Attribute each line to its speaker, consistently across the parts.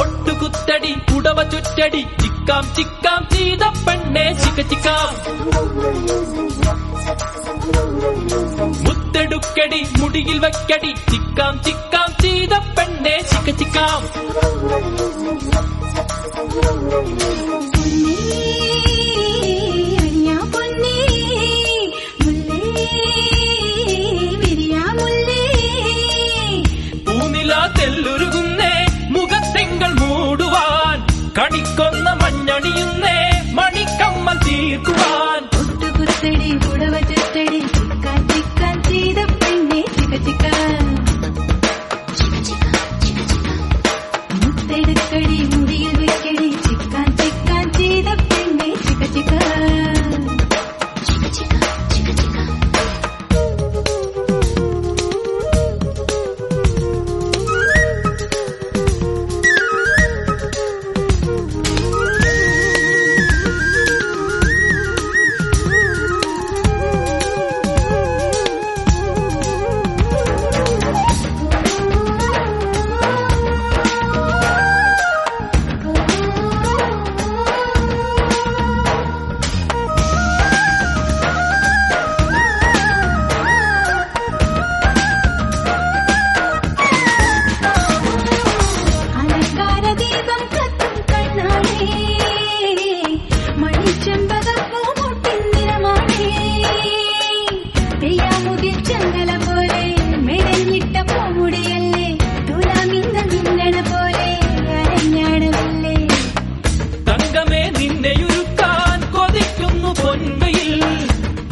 Speaker 1: ഒട്ടുകുത്തടി കുടവ ചുറ്റടി ചിക്കാം ചിക്കാം ചെയ്ത പെണ്ണെ ചിക്ക ചിക്കാം മുത്തെടുക്കടി മുടിയിൽ വെക്കടി ചിക്കാം ചിക്കാം ചെയ്ത പെണ്ണെ ചിക്ക ചിക്കാം തെല്ലുരുകുന്നേ മുഖത്തെങ്കൾ മൂടുവാൻ കണിക്കൊന്ന മഞ്ഞണിയുന്നേ മണിക്കമ്മൽ തീർക്കുവാൻ
Speaker 2: ഒട്ടുകുത്തടി കുടവ ചുറ്റടി ചിക്കാൻ ചിക്കാൻ ചെയ്ത പെണ്ണെ ചിക്ക ചിക്കാൻ മുത്തെടുക്കടി മുടിയിൽ വെക്കടി ചിക്കാൻ ചിക്കാൻ ചെയ്ത പെണ്ണെ ചിക്ക ചിക്കാൻ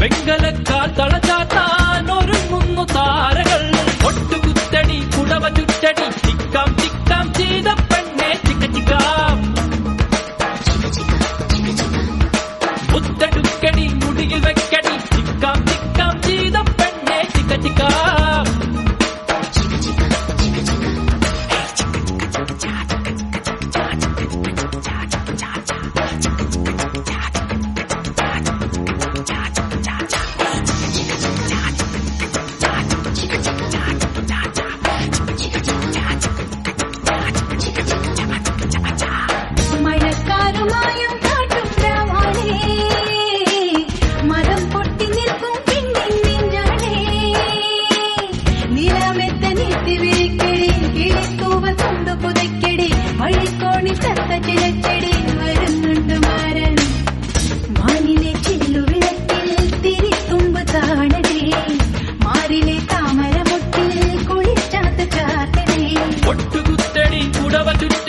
Speaker 1: വെങ്കലക്കാൽ തളചാത്താൻ ഒരുങ്ങുന്നു താരകൾ ഒട്ടുകുത്തടി കുടവ ചുറ്റടി ചിക്കാം ചിക്കാം ചെയ്ത പെണ്ണെ ചിക്ക ചിക്കാം മുത്തെടുക്കടി മുടിയിൽ വെക്കടി ചിക്കാം ചിക്കാം ചെയ്ത പെണ്ണെ ചിക്ക ചിക്കാം
Speaker 2: മഴക്കാരുമായും കാട്ടും രാവാണേ മരം പൊട്ടി നിൽക്കും പിന്നിൻ നെഞ്ചാണേ നിലമെത്ത നീട്ടി വിരിക്കടി കിളിത്തൂവ തൊണ്ടു പുതയ്ക്കടി വഴിക്കോണി തത്ത ചിലച്ചെടി വരുന്നുണ്ട് മാരൻ മാനിലെ ചില്ലുവിളക്കിൽ തിരിത്തുമ്പ് താണതേ മാറിലെ താമരമുട്ടിൽ കുളിച്ചാത്ത ചാത്തതേ
Speaker 1: ഒട്ടുകുത്തടി കുടവ ചുറ്റടി